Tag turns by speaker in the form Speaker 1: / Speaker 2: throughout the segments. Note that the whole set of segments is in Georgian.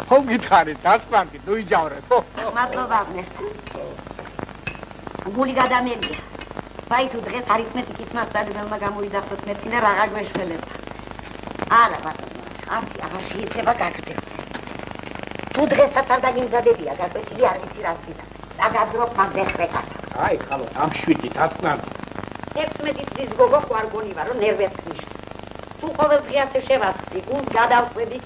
Speaker 1: How get carried? That's planted. Do you jar?
Speaker 2: Gulligadameli. Vai to dress arithmetic is master and Magamui after Smith in a ragwish fellow. Ala, she is ever got to dress at Tadaginza baby. I got to see Arasita. I got dropped on their record.
Speaker 1: I call I'm sweet. That's not.
Speaker 2: Next minute this go for Gonivar, nervous. Two over the Shevas, the good got out with it.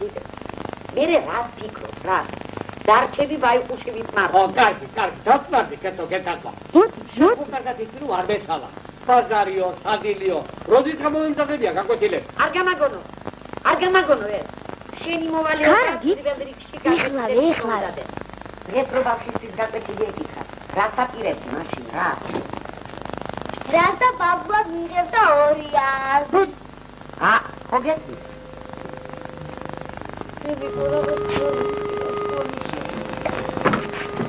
Speaker 2: Very ras pico, ras. Darchevi by Pushivit Mar.
Speaker 1: Oh, that's not the cat of Getapa. What? That is true, Arbesala. Fazario, Sadilio, Rosita Mointa Via, Cacotile.
Speaker 2: Argamagono, yes. Sheni Movali, Retrobactis is got the Kidetica. Rasa Piretina, she ras.
Speaker 3: Rasa Papa Mirata.
Speaker 2: Ah, who guess this?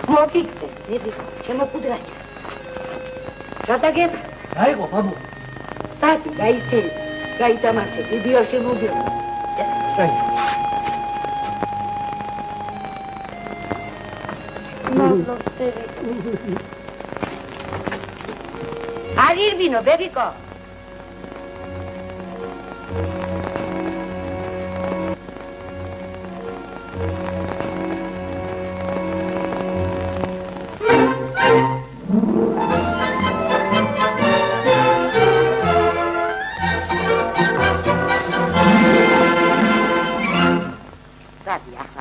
Speaker 2: Mokiktes, baby, Chemo Pudrach. Shut again.
Speaker 1: I go, Babu.
Speaker 2: Sati, I say, Gaita Market, Bidio Shemobio. Arrivino, baby, go.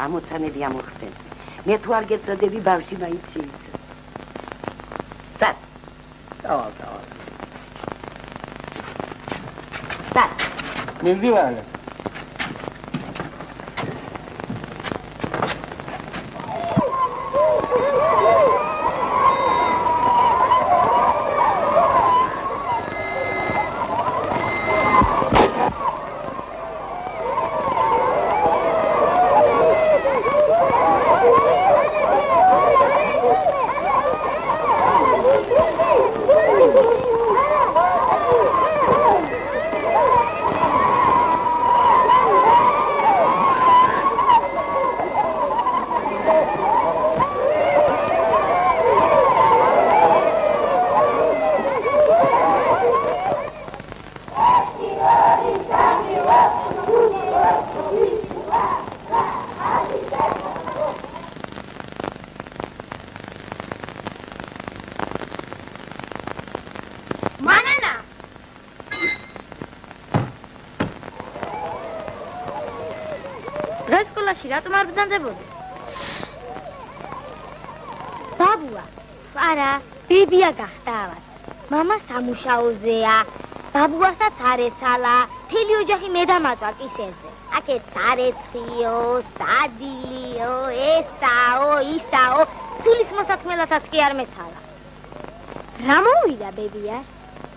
Speaker 2: ამოცანები ამოხსენ. მე თუ არ გეწოდები ბავში მაინც შეიძლება. წად.
Speaker 1: დავა.
Speaker 2: წად.
Speaker 1: მივიდივარ.
Speaker 3: რატომ არ ბრძანდებოდი? ბაბუა, არა, ბებია გახტავად. მამა სამუშაოზეა. ბაბუასაც არ ეცალა. მთელი ოჯახი მე დამაწვა კისერზე. აქეთ სარეცხიო, სადილიო, ესაო, ისაო, სულის მოსაქმელათაც კი არ მეცალა. რა მოვიდა ბებიას?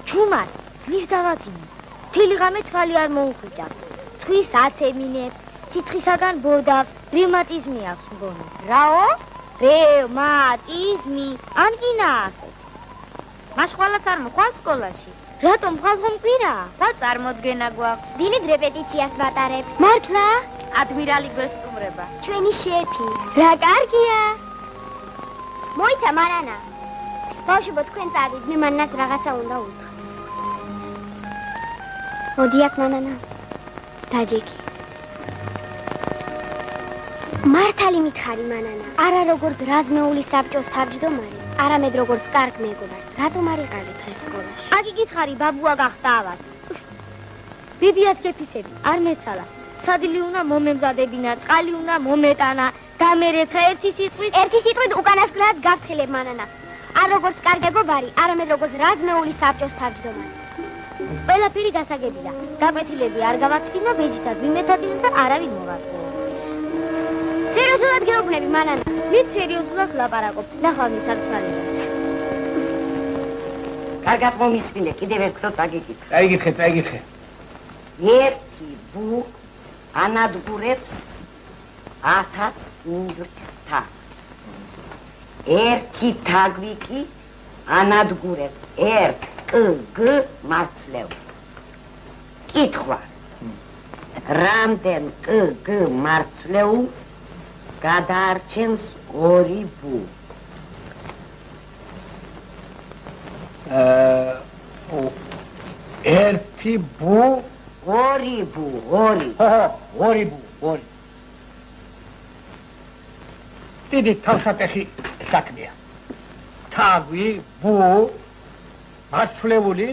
Speaker 3: ჩუმარ, ძლივს დავაძინე. თილი ღამე თვალი არ მოუხვიჭავს. ცხვის აცემინებს, სიცხისაგან ბოდავს, რევმატიზმი აქვს მგონი. რაო? რევმატიზმი, ანგინა ასეთ. მას ხვალაც არ მოხვალ სკოლაში. რატომ ხვალ ხომ კვირა? და წარმოდგენა გვაქვს. დილით რეპეტიციას ვატარებ. მართლა? ადმირალი გვესტუმრება. ჩვენი შეფი. რა კარგია. მოიცა მარანა. ბავშვებო თქვენ წადით, მე მანას რაღაცა უნდა უთხრა. მოდი აქ მანანა. დაჯექი. მართალი მითხარი მანანა. არა როგორც რაზმეულის საბჭოს თავმჯდომარე, არამედ როგორც კარგ მეგობარ. რატომ არ იყავით დღეს სკოლაში? აგი გითხარი, ბაბუა გახტავად. ბებიას კეფისები არ მეცალა. სადილი უნდა მომემზადებინა, წყალი უნდა მომეტანა, გამერეთა ერთი სიტყვით უკანასკნელად გაფრთხილებ მანანა. არ როგორც კარგ მეგობარი, არამედ როგორც რაზმეულის საბჭოს თავმჯდომარე. ყველაფერი გასაგებია. გაკვეთილები არ გავაცდინო, ბეჯითად ვიმეცადინო და არავინ მოვაწვო. სერიოზულად გეუბნები მანანა. ვით სერიოზულად ლაპარაკობ. ნახავ მისარცვალია.
Speaker 2: კარგად მომისმინე, კიდევ ერთხელ წაგიკითხე.
Speaker 1: წაიგითხე.
Speaker 2: ერთი ბუ ანადგურებს 1000 მინდვრის თავს. ერთი თაგვი კი ანადგურებს 1 კგ მარცვლეულს. კითხვა. რამდენ კგ მარცვლეულს გადაარჩენს 2 ბუ?
Speaker 1: ერთი ბუ
Speaker 2: 2 ბუ.
Speaker 1: 2 ბუ. დიდი თავსატეხი საქმეა. თაგვი, ბუ, მარცვლეული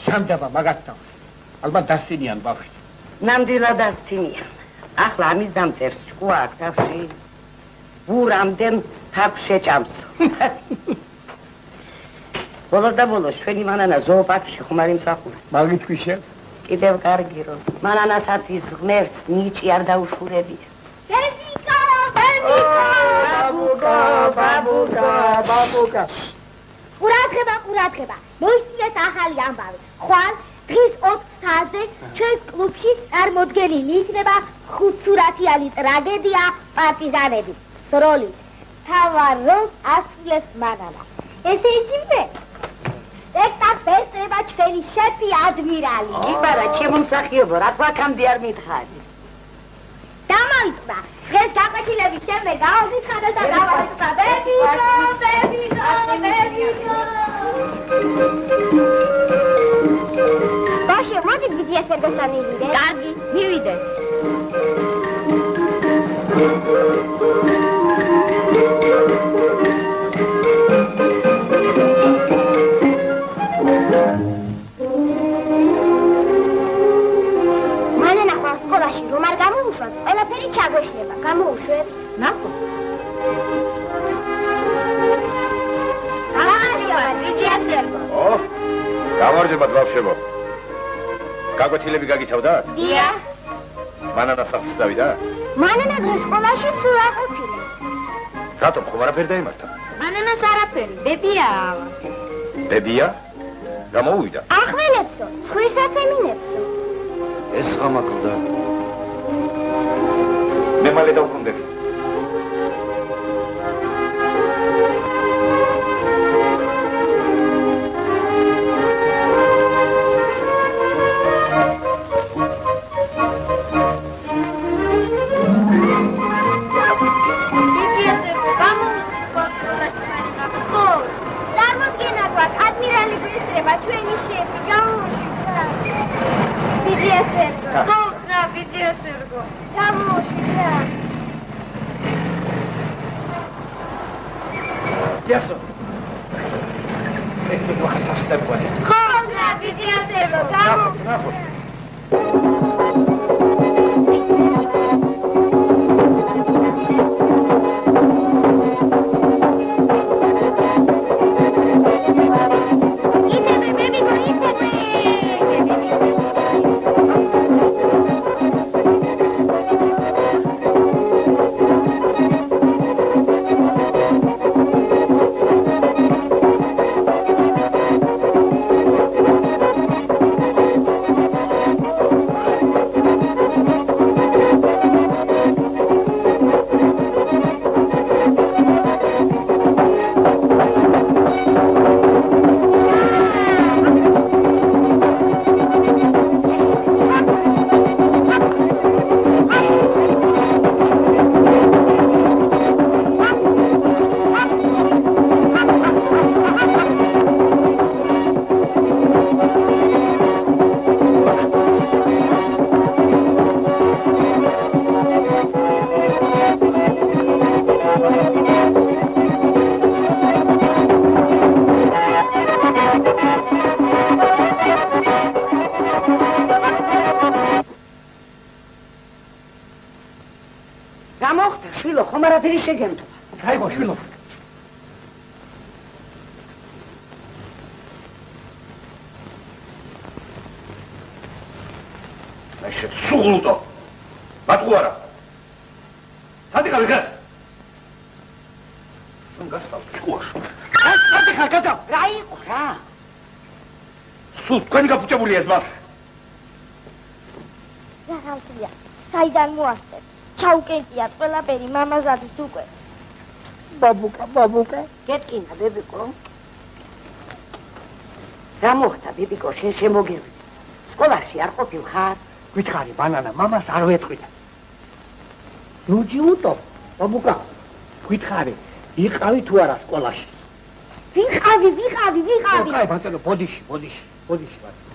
Speaker 1: შანდება მაგათთან. ალბათ დასცინიან ბავშვი.
Speaker 2: ნამდვილად დასცინიან. ახლა ამის დამწერს ჭკუა აქ თავში. ბუ რამდენ თაგვს შეჭამს. ბოლოს და ბოლოს ჩვენი მანანა ზოოპარკში ხომ არ იმსახურა.
Speaker 1: მაგით ქვიშე?
Speaker 2: კიდევ კარგი რომ მანანასაც ღმერთს ნიჭი არ დაუშურებია.
Speaker 1: ბაბუკა.
Speaker 3: ყურადღება. მოისმინეთ ახალი ამბავი. ხვალ დღის 20 საათზე ჩვენ კლუბში წარმოდგენილი იქნება ხუთსურათიანი ტრაგედია პარტიზანები. სროლით. თავარ როლს ასრულებს მანანა. ესე იგი მე. სპექტაკლს ევა ჩვენი შეფი ადმირალი.
Speaker 2: იბარა ჩემო მსახიობო, რა თქვა კამდე არ მითხარი.
Speaker 3: დამოიწვა. დღეს გაკვეთილების შემდეგ გავაცხადა და დავაწყდა. ბებიკო. ბაშე, მოდით ბიზიას ერგოსთან მივიდეთ. კარგი, მივიდეთ. სკოლაში რომ არ გამოუშვათ, ყველაფერი ჩაგვეშლება. გამოუშვებს? ნახო.
Speaker 4: გამარჯობა ბავშვებო. გაკვეთილები გაგითავდა?
Speaker 3: დიახ.
Speaker 4: მანანა სახლს დავიდა?
Speaker 3: მანანა დღეს სკოლაში სულ არ ყოფილა.
Speaker 4: რატომ ხომ არაფერი დაიმართა?
Speaker 3: მანანას არაფერი, ბებია ავა.
Speaker 4: ბებია? გამოუვიდა?
Speaker 3: ახველებსო, ცხვირსაც ემინებსო.
Speaker 4: ეს გამაკვდა. მე მალე დავბრუნდები. Yes, sir. Este nu să stăm cu el.
Speaker 3: Contra, bidiaselo,
Speaker 4: Bravo.
Speaker 2: ყველაფერი შეგემთვა.
Speaker 1: გაიგო შვილო.
Speaker 4: მე შეცუღლუდო. ბატუ არა. სადი გავი გას? რომ გასწავ ჭუაში.
Speaker 1: სადი ხარ გადა?
Speaker 2: რა იყო რა?
Speaker 4: სულ თქვენი გაფუჭებულია ეს ბავშვი.
Speaker 3: რა ხალხია? საიდან მოასწრებ? ჩაუკეტია ყველაფერი მამაზადის უკვე. ბაბუკა.
Speaker 2: გეტკინა ბებიკო. რა მოხდა ბებიკო შენ შემოგევიდე? სკოლაში არ ყოფილ ხარ?
Speaker 1: გითხარი ბანანა მამას არ ვეთყვით. ნუჯიუტო ბაბუკა გითხარი იყავი თუ არა სკოლაში?
Speaker 3: ვიყავი.
Speaker 1: კაი ბატონო ბოდიში ბატონო.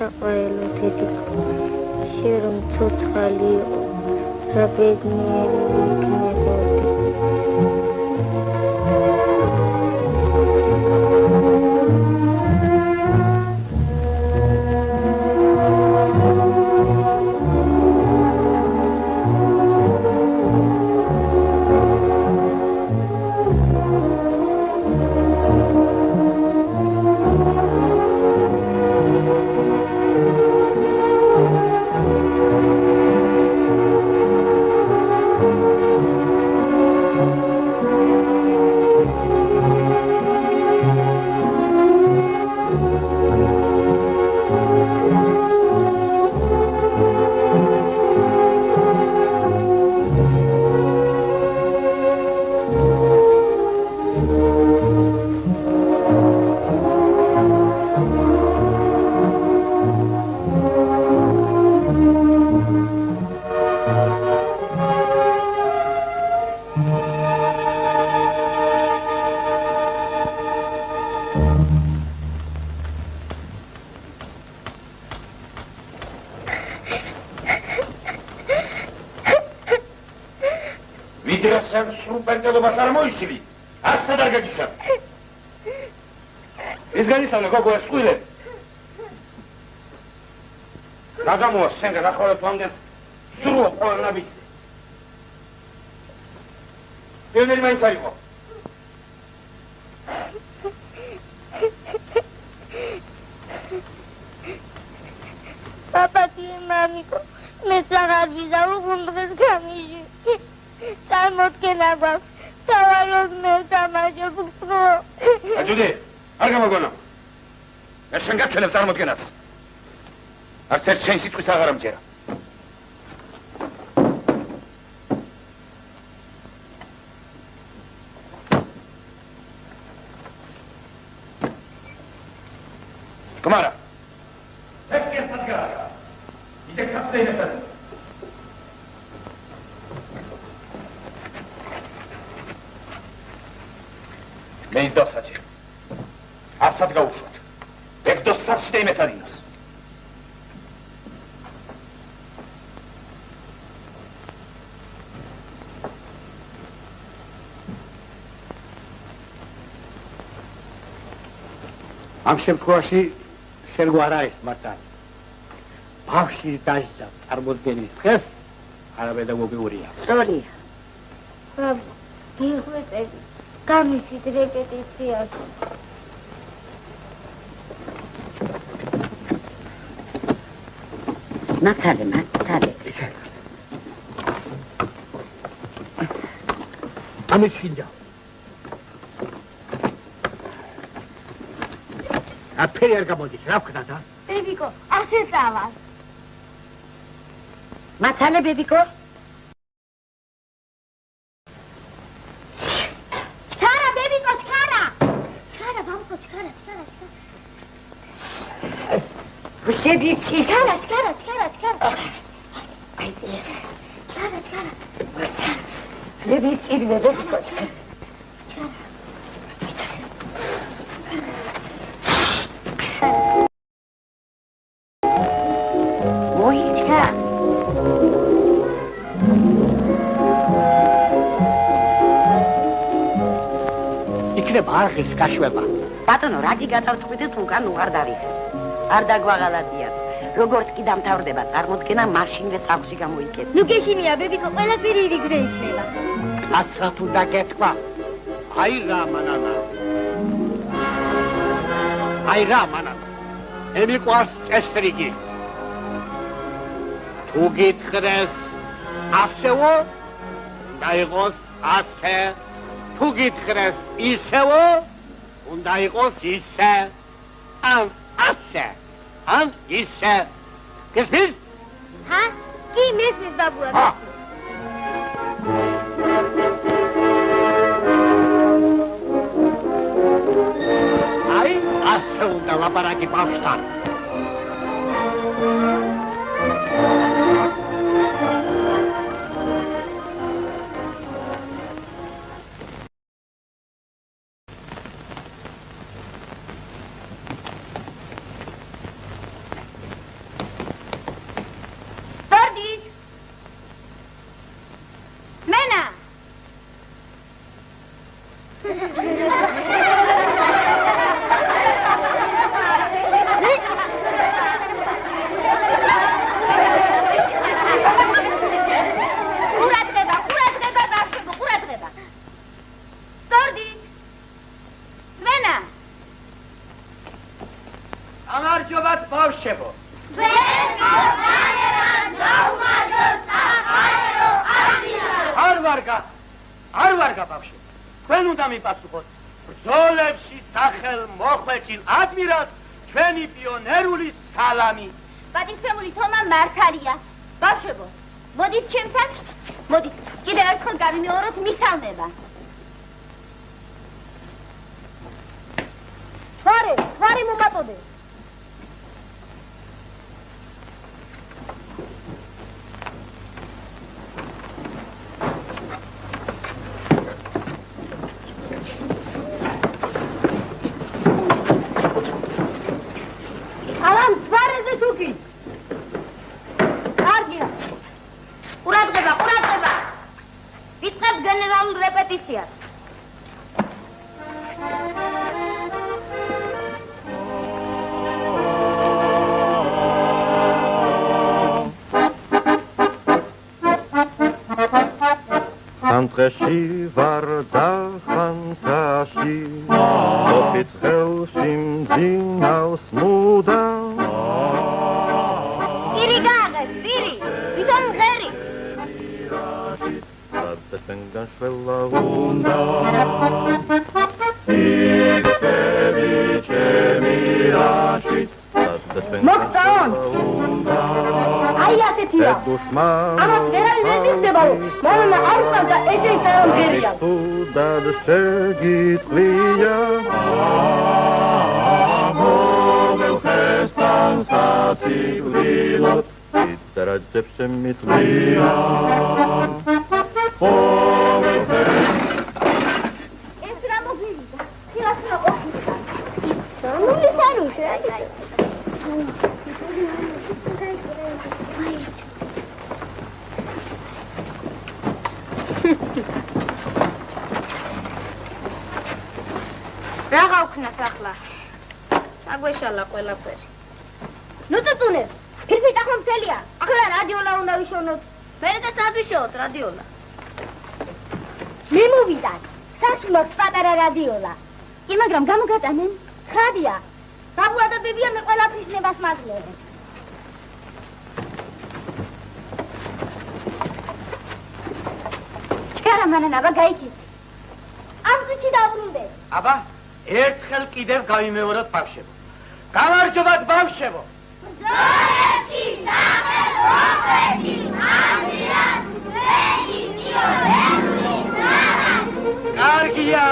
Speaker 3: საყვარელო დედიკო, შენ რომ ცოცხალი იყო, რა ბედნიერი ვიქნებოდი.
Speaker 4: პენტელობას არ მოიშლი. ასად არ გაგიშა. ეს განისანა გოგო ესყვილე. რა გამოა შენ გახარო თვამდენ სრულ ყველანაბი. პიონერი მაინც არ იყო.
Speaker 3: Papa tie mamiko, me țagar viza u gundrez camiși. Țamot că n-a guaf, țavalos meu țamașă buctro.
Speaker 4: Ajude, arga mă gonă. Ești îngap ce-ne țarmot că n-as. Ar ter ce-i sit-cu țagaram țera. Камара. Эфир подгара. Иди к последней стороне. მე ინდოსაჭი. ასად გაუშვათ. ეგდოს საცდე იმეთარინოს.
Speaker 1: ამ შემთხვევაში შენ გვარ არის მათთან. ბავშვის დაჟდა წარმოდგენის დღეს არაპედაგოგიურია.
Speaker 2: სწორია.
Speaker 3: მიხვეწები. გამისით რეპეტიციაში.
Speaker 2: მათალე.
Speaker 1: ამის შინდა. აფერი არ გამოდის, რა ვქნა და?
Speaker 3: ბებიკო, ასე წავალ.
Speaker 2: მათალე ბებიკო? Sediti.
Speaker 3: Čkara.
Speaker 2: Ajde.
Speaker 3: Čkara.
Speaker 2: Sediti, bebiko.
Speaker 3: Čkara.
Speaker 1: იქნება არხის გაშვება.
Speaker 2: ბატონო, რაგი გადავწყვიტეთ უკან უღარ დავიხეთ. არ დაგვაღალატიათ. როგორც კი დამთავრდება წარმოდგენა, მაშინვე სახლში გამოიკეთეთ.
Speaker 3: ნუ გეშინია, ბებიკო, ყველაფერი ირიგრე იქნება.
Speaker 1: კაცსა თუ დაგეთქვა. აი რა მანანა. აი რა მანანა. მე მიყვარს წესრიგი. თუ გითხრეს ასეო, უნდა იყოს ასე. თუ გითხრეს ისეო, უნდა იყოს ისე. ან ასე. ან ისე. გესმის?
Speaker 3: ჰა? კი მესმის ბაბუა.
Speaker 1: აი, ასე უნდა ლაპარაკი ბავშვთან. გამარჯობათ ბავშვებო. არ ვარგა ბავშვებო. თქვენ უნდა მიპასუხოთ. ბრძოლებში სახელ მოხვეჭილ ადმირალს ჩვენი პიონერული სალამი.
Speaker 3: პატივცემული თომა მართალია. ბავშვებო, მოდით ჩემთან. მოდით, კიდევ ერთხელ გავიმეოროთ მისალმება. tware მომატოდე.
Speaker 5: Andreshi varda fantashi Opit helsim zinaus muda
Speaker 3: Iri gare, iri, vitom geri
Speaker 5: Raddesengan shvella unda Iktevice mirashi
Speaker 3: Moktaon Ai assetio Amas verai nemistebalo Mona arfanta ese taram geria
Speaker 5: Tudad segit lia Movel gestan saciglilot Iteradzeb semit lia Movel
Speaker 3: Es ramo vivita Silas na ofita Nu li sanu რა გავქნათ ახლა? საგვეშალა ყველაფერი. ნუ წუნე, ფირფიტ ახლა მთელია. ახლა რადიოლა უნდა ვიშოვნოთ. მე და სად ვიშოვოთ რადიოლა? მე მოვიდათ. საში მაქვს პატარა რადიოლა. კი, მაგრამ გამოგატანენ? ხადია. ბაბუა და ბებია მე ყველაფრის ნებას მაძლევენ. ჩქარა მანანა გაიქით. ამ წუთში დაბრუნდე.
Speaker 1: აბა ერთხელ კიდევ გავიმეოროთ ბავშვებო. გამარჯობათ ბავშვებო.
Speaker 3: ბრძოლებში სახელ მოხვეჭილ ადმირალს ჩვენი პიონერული სალამი.
Speaker 1: კარგია.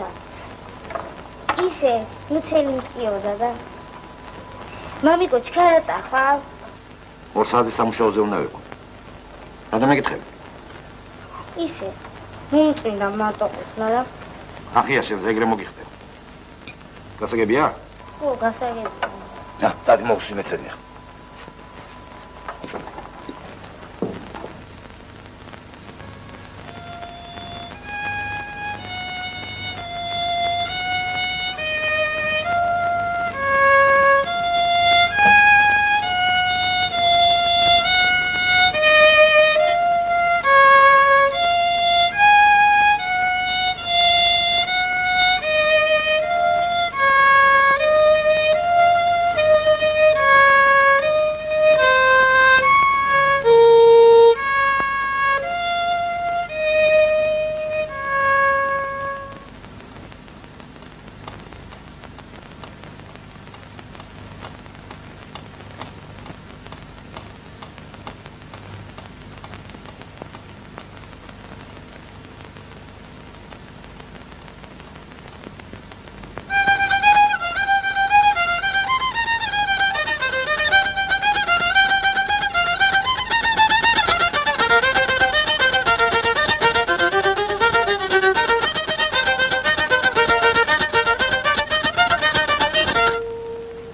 Speaker 3: როცა ისე მუცელი მტკიოდა და მამიკო ჩქარა წახვალ
Speaker 4: 2 საათი სამუშაოზე უნდა ვიყო. რატომ მეკითხები?
Speaker 3: ისე მომწინდა მატოყულა და
Speaker 4: ახია შენ ეგრე მოგიხდე. გასაგებია?
Speaker 3: ხო, გასაგებია.
Speaker 4: წადი მოვსვი მეცადია.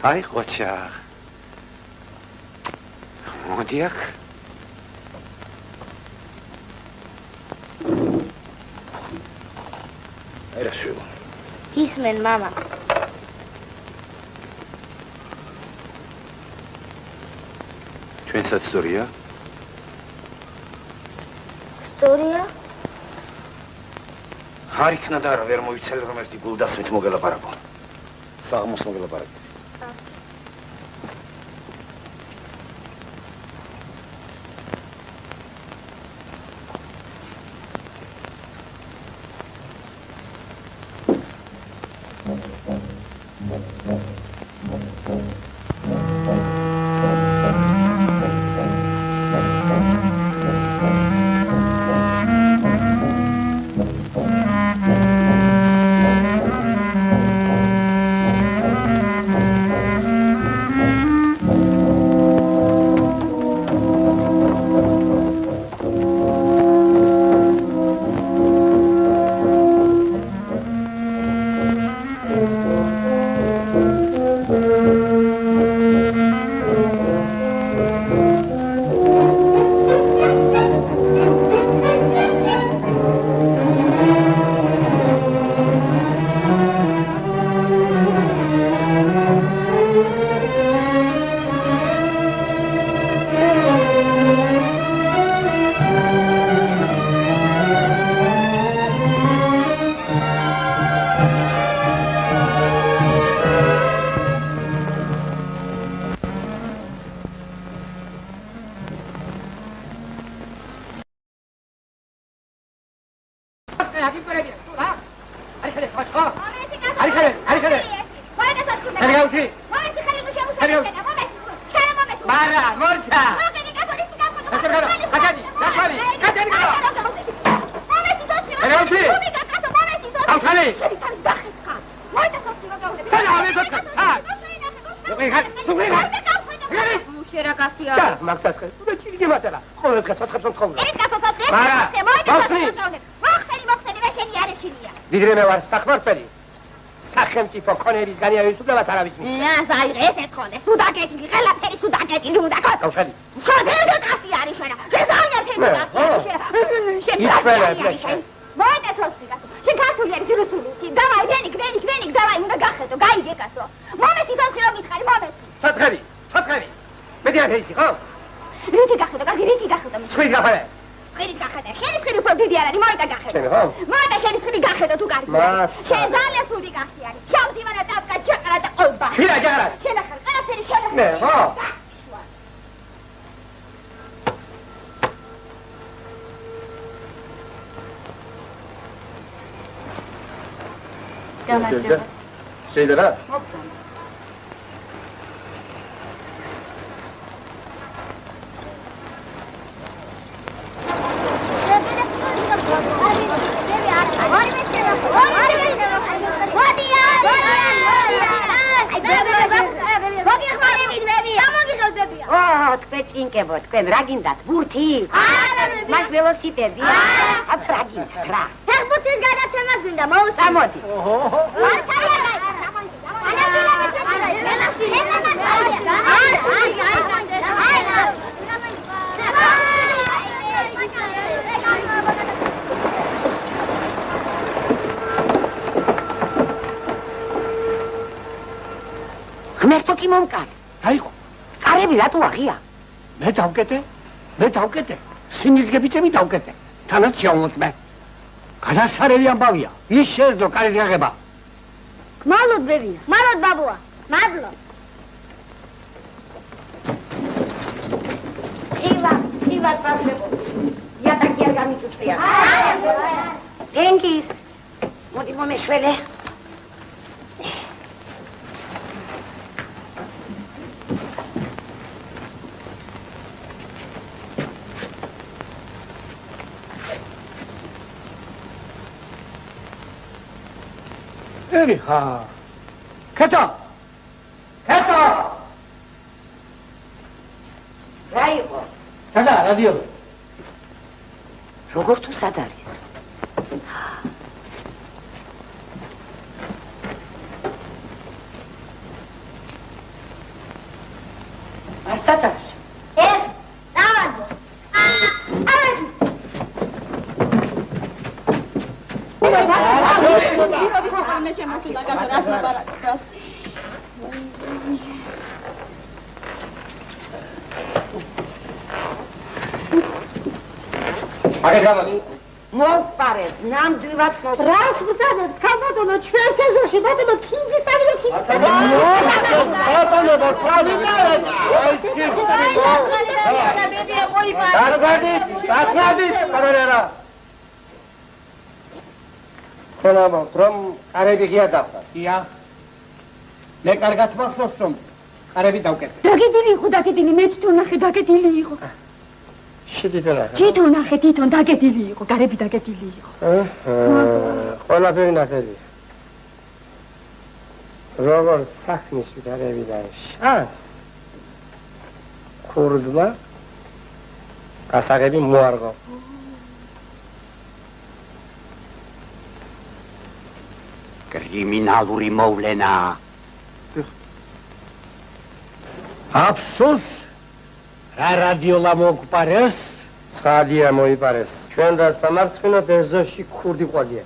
Speaker 6: Ai, Roger. Modiak.
Speaker 4: Era შუ.
Speaker 3: ისმენ მამა.
Speaker 6: ჩვენსაც სწორია?
Speaker 3: სწორია?
Speaker 4: არ იქნა და არა ვერ მოიცალე რომ ერთი გულდასმით მოგელაპარაკო. საღმოს მოგელაპარაკე.
Speaker 1: Didre me var sakhmarteli. Sakhemtipo konebis ganiyayus ublevas aravis mis.
Speaker 2: Ja, zaires etkhone. Sudaketili, ყველაფერი sudaketili უნდა გქონდეს.
Speaker 1: გავშალი.
Speaker 2: შენ კაცი არის შენ. შეზავნებ შენ. მოიდა თოსი გასო. შენ ქართული არის რუსული. დავაი, ვენი, დავაი, უნდა გახედო, გაიგე გასო. მომეცი სოხი რომ გითხარი, მომეცი.
Speaker 1: სათხები. მედი არ ეიცი, ხო?
Speaker 2: რითი გახედო, კარგი, რითი გახედო.
Speaker 1: სხვით გაფარე.
Speaker 2: სხვით გახედე. შენი სხვით უფრო დიდი არ არის, მოიდა გახედო.
Speaker 1: შენ ხო?
Speaker 2: მოიდა შენი სხვით გახედო თუ კარგი. შენ ძალიან სუდი კაცი არის. ჩავდივარა დავკა ჭაყრა და ყოლბა.
Speaker 1: ხირა ჭაყრა.
Speaker 2: შენ ახალ ყველაფერი შენ.
Speaker 1: ნე, ხო?
Speaker 2: გამარჯობა.
Speaker 1: შეიძლება?
Speaker 2: მოგიკებო თქვენ რა გინდათ ბურთი? არა, მას ველოსიპედი? არა, რა გინდათ რა?
Speaker 3: ფეხბურთის გადაცემა გინდა მოუსწრე.
Speaker 2: მოდი. ღმერთო კი მომკარ.
Speaker 1: აიყო.
Speaker 2: კარები რატო აღია?
Speaker 1: მე დავკეთე. სინიზგებიწები დავკეთე. თანაც შევმოწმე. გადასარევი ამბავია. ის შეეძლო კარის გაღება.
Speaker 3: მადლობ ბებია. მადლობ ბაბუა. მადლობ.
Speaker 2: ხილად პასებო. იატაკი არ გამიწუწია. თენგის. მოდი მომეშველე.
Speaker 1: ერიხა. ქეთო.
Speaker 2: რა იყო?
Speaker 1: სადა რადიო.
Speaker 2: როგორ თუ სად არის? არ სად არის?
Speaker 3: დავადო.
Speaker 1: აგეჟავალი.
Speaker 2: მოვპარეს, ნამდვილად
Speaker 3: რას ვსადეთ? ქალბატონო, ჩვენ სეზონში ბატონო ქინძის სამი
Speaker 1: ხონამოთ, რომ კარები ღია დახდა. ია. მე კარგად მახსოვს, რომ კარები დავკეთე.
Speaker 3: დაგედილი იყო, მეც თუ ნახე დაგედილი იყო.
Speaker 1: შედიდება.
Speaker 3: თვითონ ნახე, თვითონ დაგედილი იყო, კარები დაგედილი იყო.
Speaker 1: ყველაფერი ნახელი. როგორ საქმეში კარები შანს. ქურდმა გასაღები მოარგო.
Speaker 6: კრიმინალური მოვლენა.
Speaker 1: აფსოს რა რადიოლა მოგპარეს? ცხადია მოიპარეს. ჩვენ და სამარცხინო ბერძოში ქურდი ყოლია.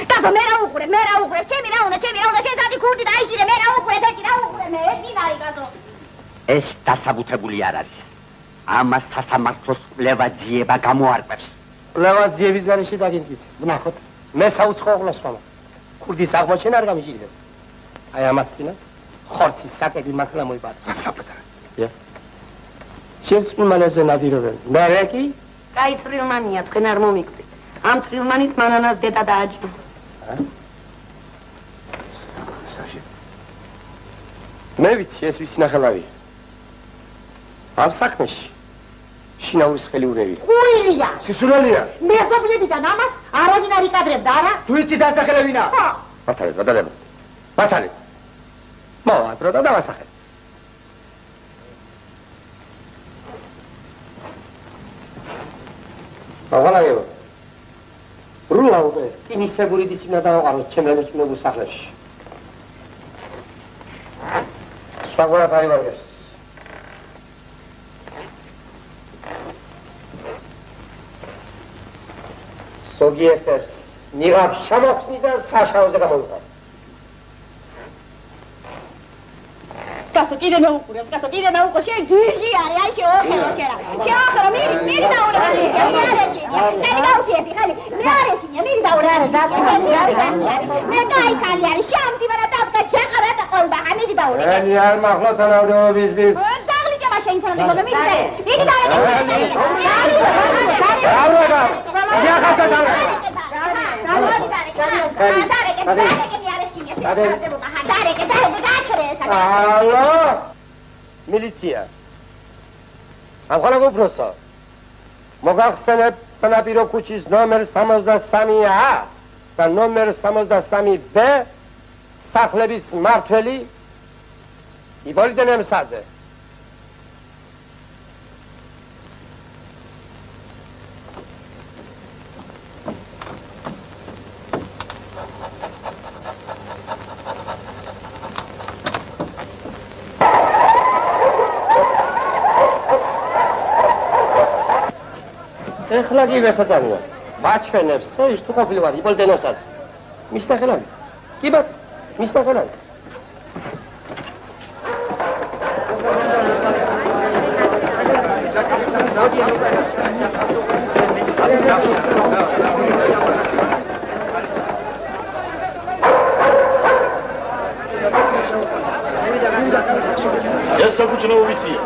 Speaker 3: დადო მე რა უყურე, ჩემი რა უნდა, შენ სადი ქურდი და აიჭირე, მე რა უყურე, დაკი რა უყურე, მე ეს გინარი გასო.
Speaker 6: ეს დასაბუთებული არ არის. ამას სასამართლოს ლევაძიება გამოარკვევს.
Speaker 1: ლევაძიების განში დაგინდით. ვნახოთ. მე საუცხო ახლოს ხომ. ქურდის აღმოჩენა არ გამიჭირდება. აი ამას წინა ხორცის საკები მართლა მოიპარა.
Speaker 6: საბუთარი.
Speaker 1: შენ წვიმანებზე ნადირობენ. მე რეკი?
Speaker 2: კაი წვრილმანია, თქვენ არ მომიკვდით. ამ წვრილმანით მანანას დედა დააჯდა.
Speaker 1: მე ვიცი ეს ვისი ნახელავია. ამ საქმეში შინაურის ხელი უნერია.
Speaker 3: უილია.
Speaker 1: სისულელია.
Speaker 3: მე ზოგიერთიდან ამას არავინ არ იკადრებდა, არა?
Speaker 1: თუ იცი დასახელებინა. მართალია. მართალია. მოვადრო და დავასახე. აღალაგებო. რულა უკვე კინისებური დისციპლინა დავაყაროთ ჩემს მეუბნებულ სახლებში. სხვაგვარად არ ივარგებს. ზოგიერთებს ნიღაბ შემოხსნიდან საშაოზე გამოვიყარ.
Speaker 3: კასო კიდე მეუყურებს, შენ გიჟი არის, აი შეოხერო შენ. შეოხერო, მირი დაურე, მე არეში. ხელი გავშიები, ხელი. მე არეში, მირი დაურე. მე გაიქალი არის, შამდივარა დავკა შეყარა და ყოლბა, მირი დაურე.
Speaker 1: ენი არ მახლა თანავდროობის დის.
Speaker 3: დაღლიჭება შეინთანები, მოგა მირი დაურე.
Speaker 1: დაურე. იახატა დაურე. ალო მილიცია ამხანაგ უფროსო მოგახსენებ სანაპირო ქუჩის ნომერ 63-ა და ნომერ 63B სახლების მმართველი იპოლიტე ნემსაძე. ეხლა კი ვესაწამია. მაჩვენებს, ის თუ ყოფილი ვარ იპოლიტე ნემსაძე. მისთა ხელოვანი. კი ბატონო, მისთა ხელოვანი.
Speaker 5: ეს საკუჭნაო ვისია?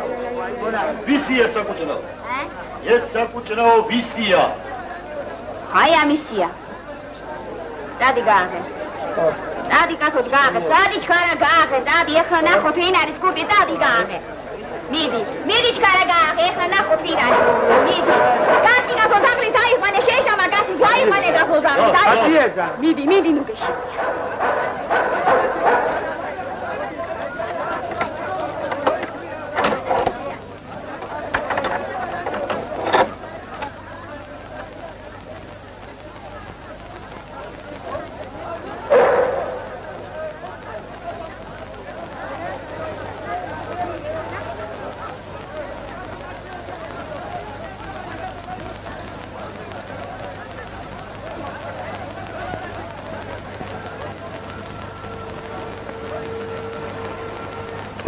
Speaker 5: ვისია საკუჭნაო? ეს საკუჭნაო ვისია?
Speaker 2: აი ამისია. დადი გააღე. დადი კაცო გააღე. დადი ჩქარა გააღე. დადი ეხლა ნახოთ ვინ არის კუპი. დადი გააღე. მიდი ჩქარა გააღე. ეხლა ნახოთ ვინ არის. მიდი. კაცი კაცო ზაღლით აიყვანე შეშამა კაცი აიყვანე კაცო ზაღლით. მიდი ნუ გეში.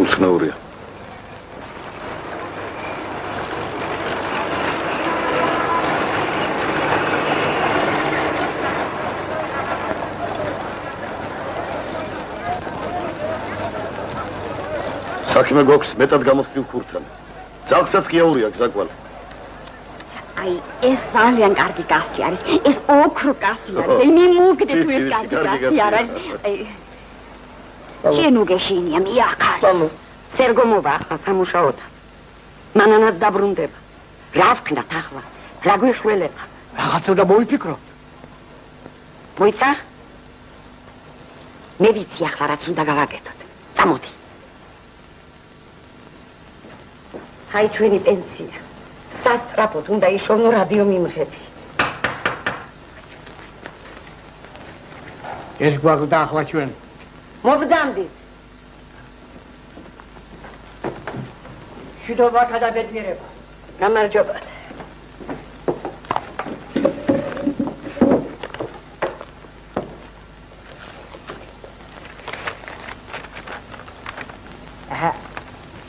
Speaker 4: უცნაურია. საქმე გვაქვს მეტად გამოსწილ ქურთან. ძაღლსაც კი აურია გზაკვალ.
Speaker 2: აი ეს ძალიან კარგი კაცი არის. ეს ოქრო კაცი არის. აი მიმუგდე თუ ეს კარგი კაცი არის. შენ უგეშინია მიახალ. სერგომობა ახლა სამუშაოთა. მანანაც დაბრუნდება. რა ვქნათ ახლა? რა გვეშველება?
Speaker 1: რაღაცა და მოიფიქროთ.
Speaker 2: მოიცა? მე ვიცი ახლა რაც უნდა გავაკეთოთ. წამოდი. აი ჩვენი პენსია. სასტრაფოდ უნდა იშოვნო რადიო მიმღები.
Speaker 1: ეს გვაქვს ახლა ჩვენ.
Speaker 2: მოგდამდით. შიდობა გადაბედნიერება. გამარჯობა.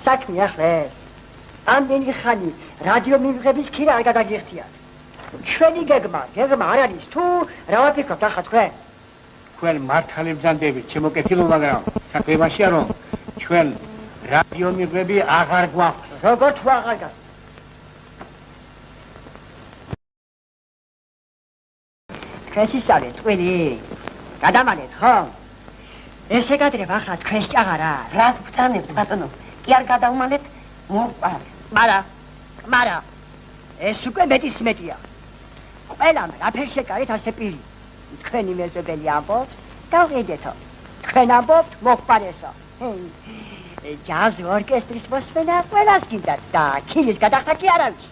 Speaker 7: საქმე ახლა ეს. ამდენი ხანი რადიო მიმღების ქირა არ გადაგიხდიათ. ჩვენი გეგმა არ არის თუ რა ვაფიქრობთ ახლა თქვენ?
Speaker 1: თქვენ მართალი ბრძანდებით, ჩემო კეთილო, მაგრამ საქმე იმაშია, რომ ჩვენ რადიო მიღები აღარ გვაქვს.
Speaker 7: როგორ თუ აღარ გაქვს? თქვენ ისწავლეთ ყველი. გადამალეთ ხო? ესე გადრება ახლა თქვენს ჭაღარა.
Speaker 2: რას გწამებთ ბატონო? კი არ გადავმალეთ მოყარ. მარა ეს უკვე მეტია. ყველამ რაფერ შეკარეთ ასე პირი. თქვენი მეზობელი ამბობს, გავყიდეთო. თქვენ ამბობთ მოყარესო. ჯაზ ორკესტრის მოსმენა ყველას გინდათ და ქირის გადახდა კი არ არის.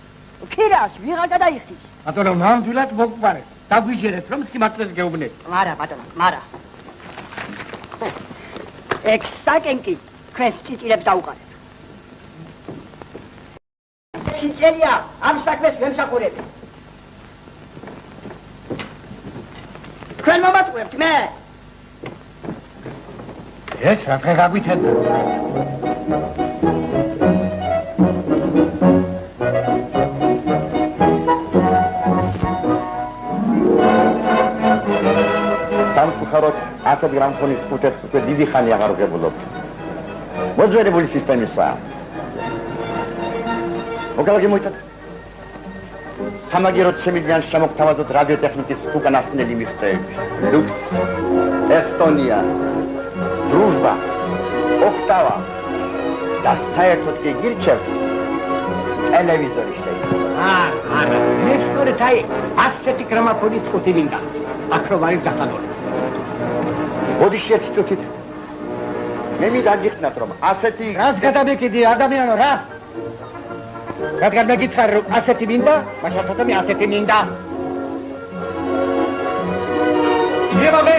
Speaker 2: ქირას ვიღარ გადაიხდის.
Speaker 1: ბატონო, ნამდვილად მოყარეთ. დაგვიჯერეთ რომ სიმართლეს გეუბნეთ.
Speaker 2: მარა ბატონო.
Speaker 7: ექსაკენკი თქვენს წიწილებს დაუყარეთ. სიძელია ამ საქმეს ვემსახურებ. თქვენ მომატყუებთ მე.
Speaker 1: ეს რა დღე გაგვითენდა?
Speaker 6: სამწუხაროდ ასეთ გრამფონის ხუთებს უკვე დიდი ხანი აღარ ვღებულობთ. მოძვერებული სისტემისაა. მოგალაგი მოიტანთ. სამაგიეროდ შემიძლია შემოგთავაზოთ რადიოტექნიკის უკანასკნელი მიღწევები. ლუქს, ესტონია, დრუჟბა, ოქტავა და საერთოდ კი გირჩევთ ტელევიზორი შეიძლება.
Speaker 7: არა, მე სწორედ აი ასეთი გრამაფონის წუთი მინდა. აქ რომ არის დასადოლი.
Speaker 6: მოდი შეცდით. მე მიგაგიხსნათ რომ ასეთი
Speaker 7: რაც გადამეკიდი ადამიანო რა? რადგან მეკითხარ რომ ასეთი მინდა, მაშასოთა მე ასეთი მინდა. იგება მე,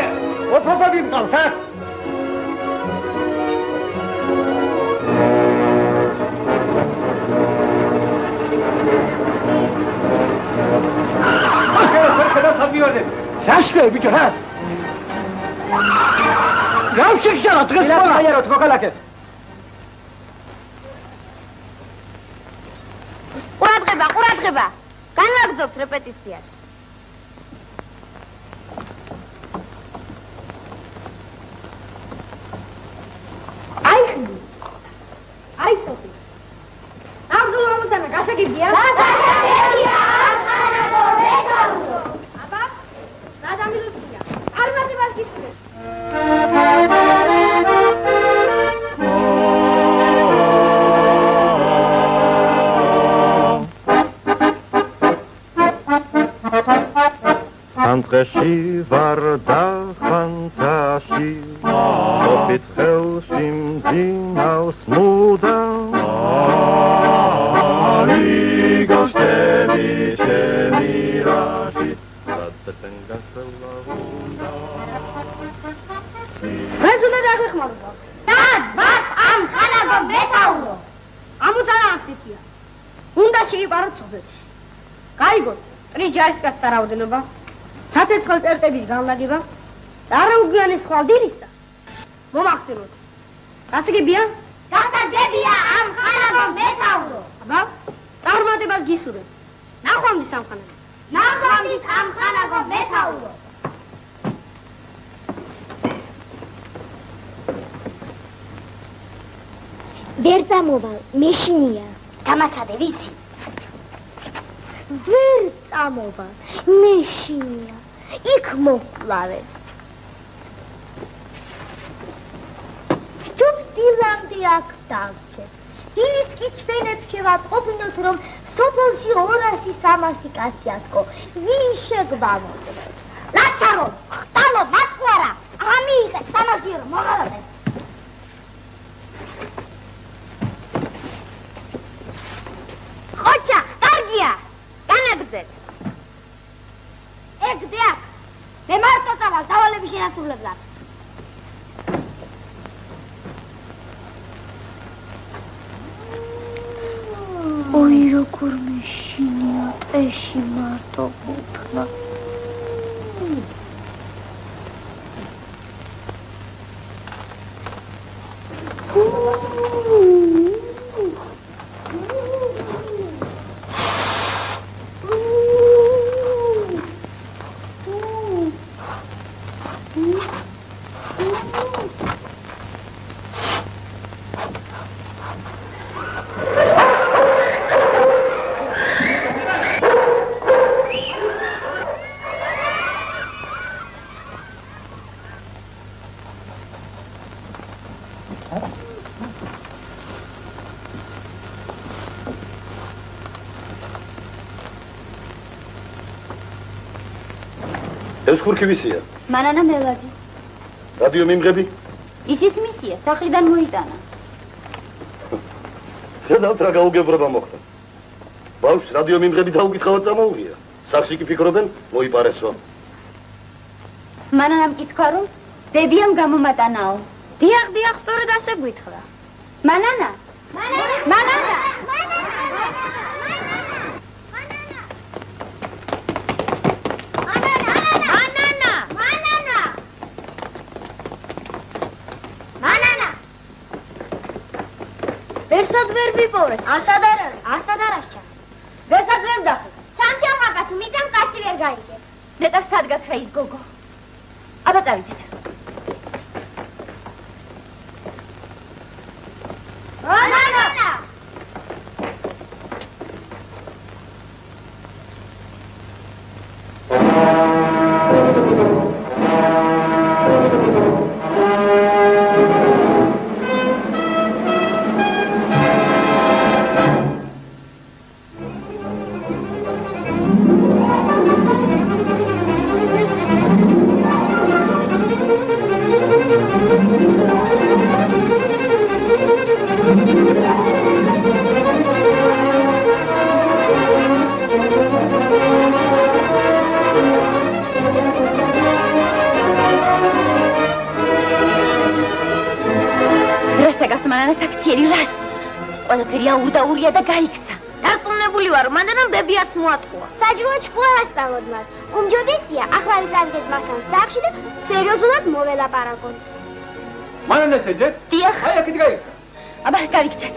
Speaker 7: ოფროფები მყავს, ა? რა შვე ბიჭო რა? რა შეგშალა დღეს ყველა? აიაროთ მოკალაკე.
Speaker 3: ყურადღება. განაგზობთ რეპეტიციას. აი სოფი. აღზულ მომწანა გასაგებია? გასაგებია. ახანაგო მეკაურო. აბა? რა დამილუსია? არ მათებას გიწვე.
Speaker 8: Antreshi varda fantashi Opit helsim zinaus muda Amigos tevi shemirashi Radbetengan selavunda
Speaker 3: Rezule daghexmaruba. Dad, bat am khanago metauro. Amutana asitiya. Unda sheiparo sobetshi. Kaigot, ტრიჯარისკას დარავდნობა. სათეცხელ წერტების განლაგება და არაუგვიანი სხვა დილისა. მომახსენოთ. გასაგებია? გასაგებია ამ ხანაგო მეთაურო. აბა, წარმატებას გისურვებ. ნახვამდის ამ ხანაგო. ნახვამდის ამ ხანაგო მეთაურო. ვერ წამოვალ, მეშინია. დამაცადე ვიცი. ვერ წამოვალ, მეშინია. იქ მოხლავე. ჯობს დილამდე აქ დავჭერ. დილის კი ჩვენებს შევატყობინოთ, რომ სოფელში 200-300 კაცი ათქო. ვინ შეგვამოწმებს? ლაჩარო, ხტალო, მათყوارა. ამიიღე, სამაგიერო, მოღალატე. ხოჩა, კარგია. განაგრძეთ. ეგ დიახ. მე მარტო წავალ დავალების შენასრულებლად. ой, როგორ მეშინია ტეში მარტო გუფნა.
Speaker 5: ეს ხურქი ვისია?
Speaker 3: მანანა მელაძის.
Speaker 5: რადიო მიმღები?
Speaker 3: ისიც მისია, სახლიდან მოიტანა.
Speaker 5: ხედავთ რა გაუგებრობა მოხდა. ბავშვს რადიო მიმღები დაუკითხავად წამოუღია. სახლში კი ფიქრობენ მოიპარესო.
Speaker 3: მანანამ კითხა რომ დებიამ გამომატანაო. დიახ, დიახ, სწორედ ასე გვითხრა. მანანა. მანანა. ვერსად ვერ ვიპოვრეთ. ასად არ ჩანს. ვერსად ვერ ვდახეთ. სამჩამაკა თუ მიდან კაცი ვერ გაიგებს. ნეტარ სად გაქრა ის გოგო. აბა წავიდეთ. მანანა.
Speaker 2: ყველაფერი აურდაურია და გაიქცა.
Speaker 3: დარწმუნებული ვარ, მანდანამ ბებიაც მოატყუა. საჯროა ჭკუა ასწავლოთ მას. უმჯობესია, ახლა ვიზარდეთ მასთან სახლში და სერიოზულად მოველაპარაკოთ.
Speaker 1: მანანა შეძეთ?
Speaker 3: დიახ.
Speaker 1: აი, აქეთ გაიქცა.
Speaker 2: აბა, გავიქცეთ.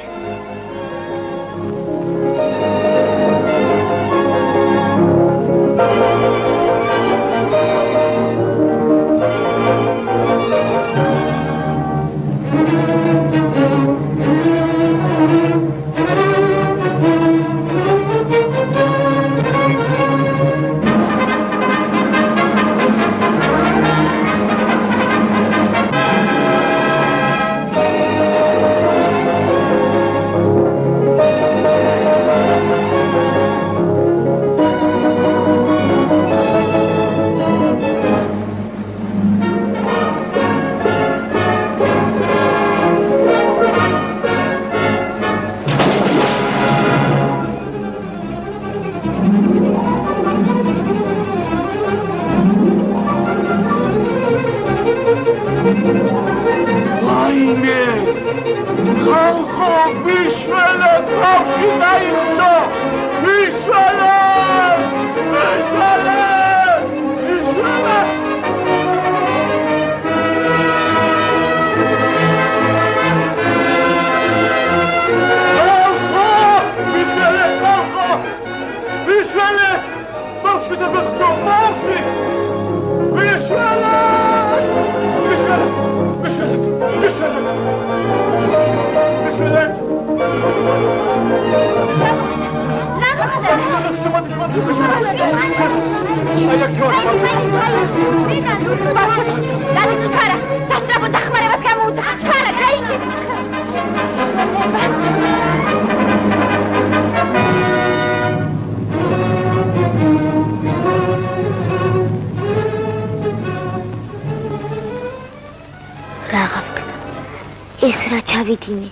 Speaker 3: ჩავიდინე,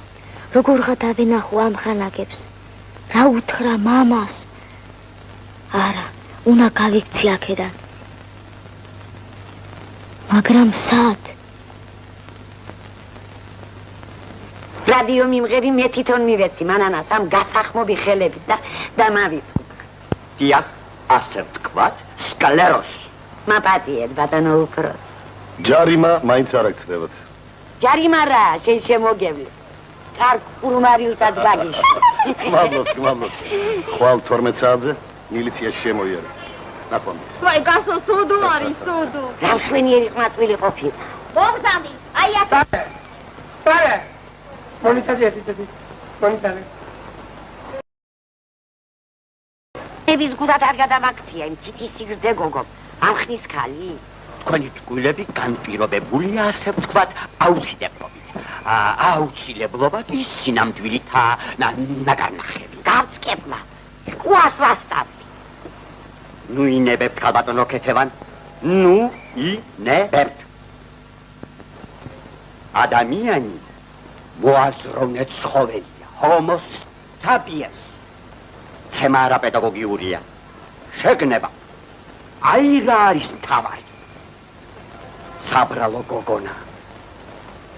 Speaker 3: როგორ გადავენახო ამ ხანაგებს, რა უთხრა მამას? არა, უნდა გავიქცი აქედან. მაგრამ სად?
Speaker 2: რადიო მიმღები მე თვითონ მივეცი მანანას ამ გასახმობი ხელებით და მავიწყო.
Speaker 6: დიახ, ასე ვთქვათ, სკლეროსი.
Speaker 2: მაპატიეთ, ბატონო უფროს.
Speaker 5: ჯარიმა მაინც არ აქცდებათ.
Speaker 2: ჯარიმა რა, შენ შემოგევლე. კარგ ურმარილსაც გაგიშ.
Speaker 5: გმადლობთ. ხვალ 12 საათზე მილიციაში შემოიარა. ნახვამდის.
Speaker 3: ვაი, გასო სოდო არის, სოდო.
Speaker 2: რა მშვენიერი ყმაწვილი ყოფილა.
Speaker 3: მოგზავნი, აი ასე.
Speaker 1: სარე. მონიცადიეთი. მონიცადე.
Speaker 2: ების გუდად არ გადამაქცია იმ თითის სიგრძე გოგო. ამ ხნის ხალი.
Speaker 6: თქვენი ტყუილები განპირობებულია, ასე ვთქვათ, აუცილებლობით. აუცილებლობად ის სინამდვილითა ნაგარნახები.
Speaker 2: გავწკებლა. ჭკუას ვასწავლი.
Speaker 6: ნუ ინებებთ, ქალბატონო ქეთევან. ნუ ინებებთ. ადამიანი მოაზროვნე ცხოველია, ჰომო საპიენს. ცემა არაპედაგოგიურია. შეგნება. აი რა არის მთავარი. საბრალო გოგონა.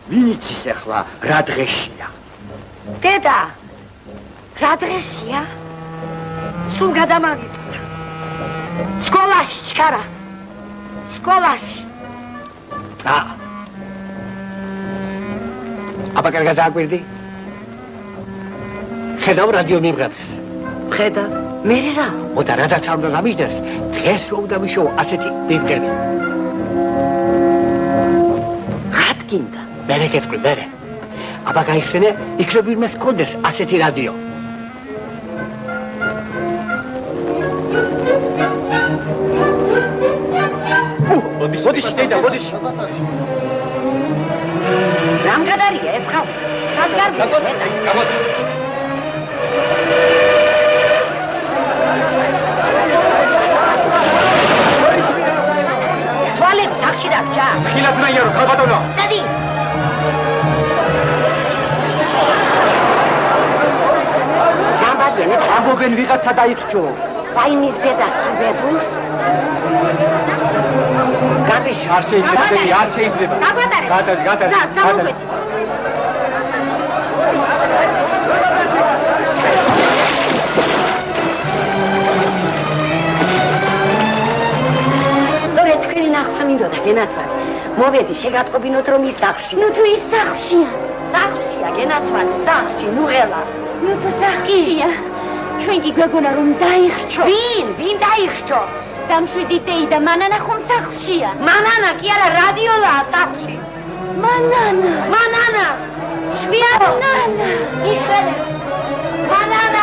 Speaker 6: ვინც ის ახლა რა დღეშია?
Speaker 2: დედა, რა დღეშია? სულ გადამავიწყდა. სკოლაში ჩქარა. სკოლაში.
Speaker 1: აბა კარგად აკვირდი? ხედავ რადიო მიმღებს.
Speaker 2: ხედა, მერე რა?
Speaker 1: ოდა რადაც არ უნდა გამიჯდეს, დღეს რო უნდა ვიშოვო ასეთი მიმღები. გინდა, მერე გეტყვი, მერე. აბა გაიხსენე, იქ რო ვინმეს ჰქონდეს ასეთი რადიო. ბოდიში, დედა, ბოდიში.
Speaker 2: რამ გადარია ეს ხალხი? სად გარბია?
Speaker 1: გაბოდა.
Speaker 2: თვალები სახში დაგჭა.
Speaker 1: ხილად მაიარო, ქალბატონო.
Speaker 2: დადი. გამბადიანე,
Speaker 1: ამბობენ ვიღაცა დაიხრჩო.
Speaker 2: ვაიმის დედას უბედურს. გაბიშ,
Speaker 1: არ შეიძლება.
Speaker 2: გაგვატარე.
Speaker 1: გადადი.
Speaker 2: სამოგვეცი. მინდოდა გენაცვალე. მოვედი შეგატყობინოთ რომ ის სახლში.
Speaker 3: ნუ თუ ის სახლშია.
Speaker 2: სახლშია გენაცვალე, სახლში, ნუ ღელა.
Speaker 3: ნუ თუ სახლშია. ჩვენ კი გვეგონა რომ დაიხრჩო.
Speaker 2: ვინ დაიხრჩო?
Speaker 3: დამშვიდი დეი და მანანა ხომ სახლშია.
Speaker 2: მანანა კი არა, რადიოლაა სახლში.
Speaker 3: მანანა.
Speaker 2: შვიარო.
Speaker 3: მანანა.
Speaker 2: იშვენე. მანანა.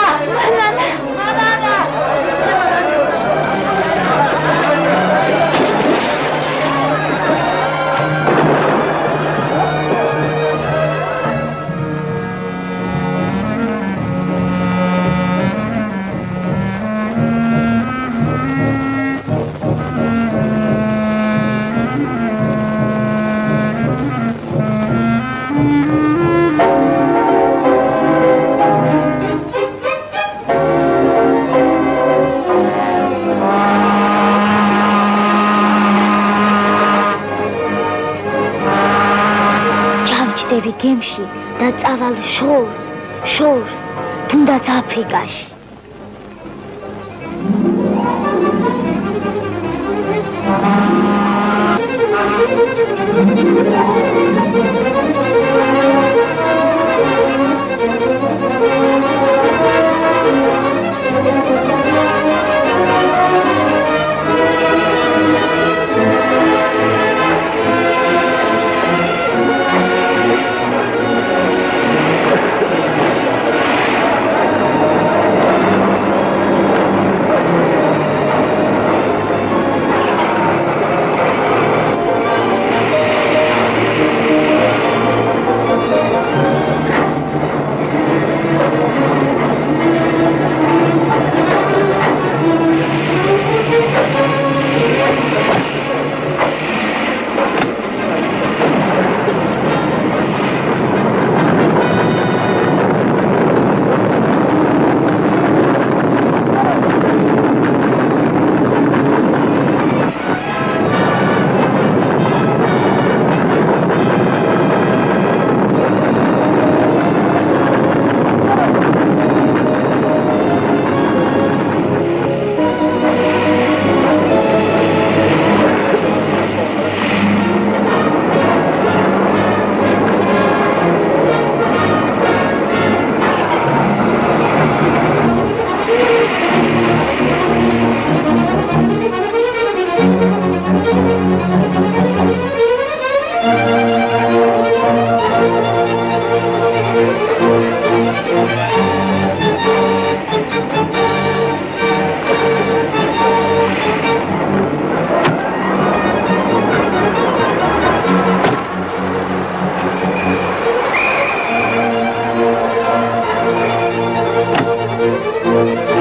Speaker 3: ჩავჯდები გემში და წავალ შორს, თუნდაც აფრიკაში.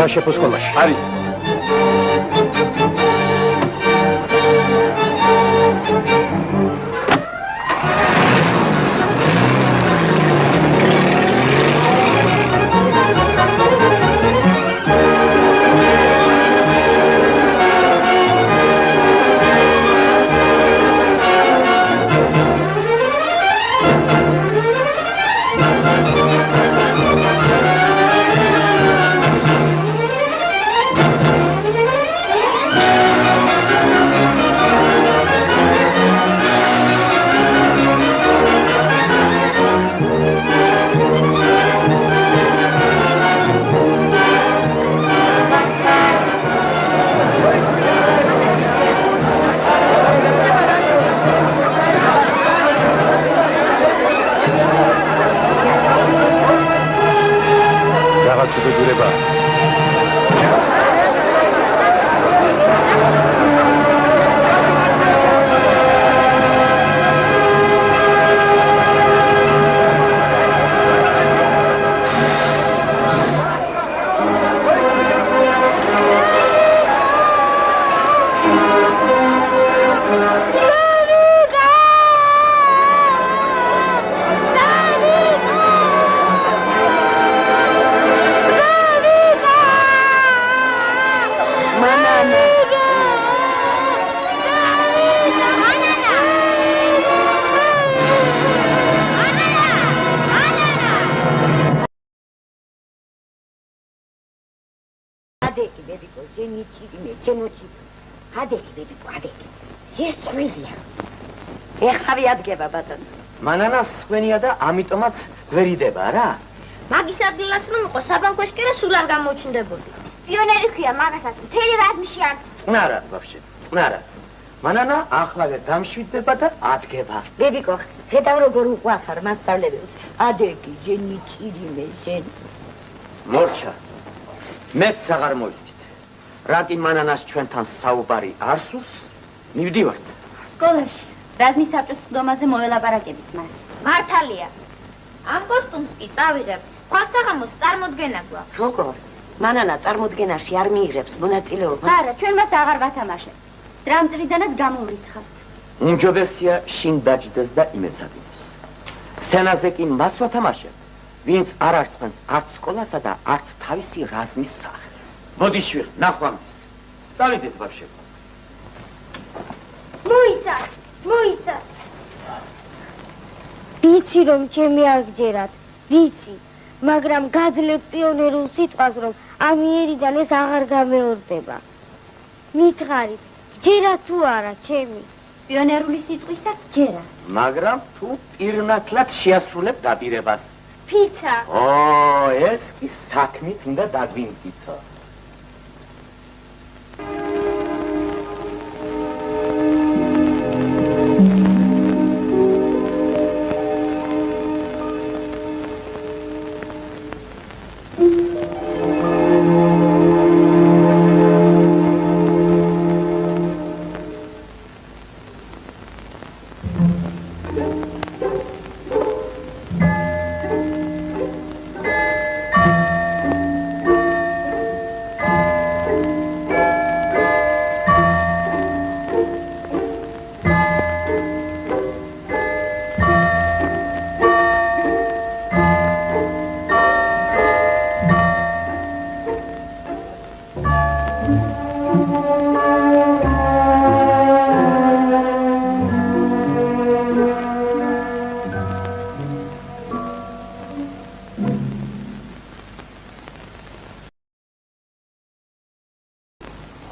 Speaker 1: საშეფო სკოლაში.
Speaker 4: არის.
Speaker 2: ადექი ბებიკო, ადექი. ეს წვილია. ეხავი ადგება ბატონო.
Speaker 7: მანანას სვენია და ამიტომაც ვერ იდება რა.
Speaker 3: მაგის ადგილას რომ იყო საბანკოშ კი რა სულ არ გამოჩნდებოდი. პიონერი ხია მაგასაც მთელი რაზმში არ
Speaker 7: წნარა ვაფშე, წნარა. მანანა ახლავე დამშვიდდება და ადგება.
Speaker 2: ბებიკო, ხედავ როგორ უყვახარ მასწავლებელს. ადექი, ჟენი ჭირიმე, ჟენი.
Speaker 7: მორჩა. მეც აღარ მოიცდით. რატი მანანას ჩვენთან საუბარი არ სურს? მივდივართ.
Speaker 3: სკოლაში რაზმის საბჭოს სხდომაზე მოველაპარაკებით მას. მართალია. ამ კოსტუმს კი წავიღებ. ხვალსაღამოს წარმოდგენა გვაქვს.
Speaker 2: როგორ? მანანა წარმოდგენაში არ მიიღებს მონაწილეობას.
Speaker 3: არა, ჩვენ მას აღარ ვათამაშებთ. დრამწრიდანაც გამოვრიცხავთ.
Speaker 7: უმჯობესია შინ დაჯდეს და იმეცადინოს. სცენაზე კი მას ვათამაშებ, ვინც არ არწმენს არც სკოლასა და არც თავისი რაზმის სახელს. მოდი შვიღ, ნახვამდის. წავიდეთ ბავშვები.
Speaker 3: მოიცა, მოიცა. ვიცი რომ ჩემი არ გჯერათ, ვიცი, მაგრამ გაძლევ პიონერულ სიტყვას რომ ამიერიდან ეს აღარ გამეორდება. მითხარით, გჯერათ თუ არა ჩემი? პიონერული სიტყვისა გჯერათ.
Speaker 7: მაგრამ თუ პირნათლად შეასრულებ დაპირებას.
Speaker 3: ფიცა.
Speaker 7: ეს კი საქმით უნდა დაგვიმტკიცო.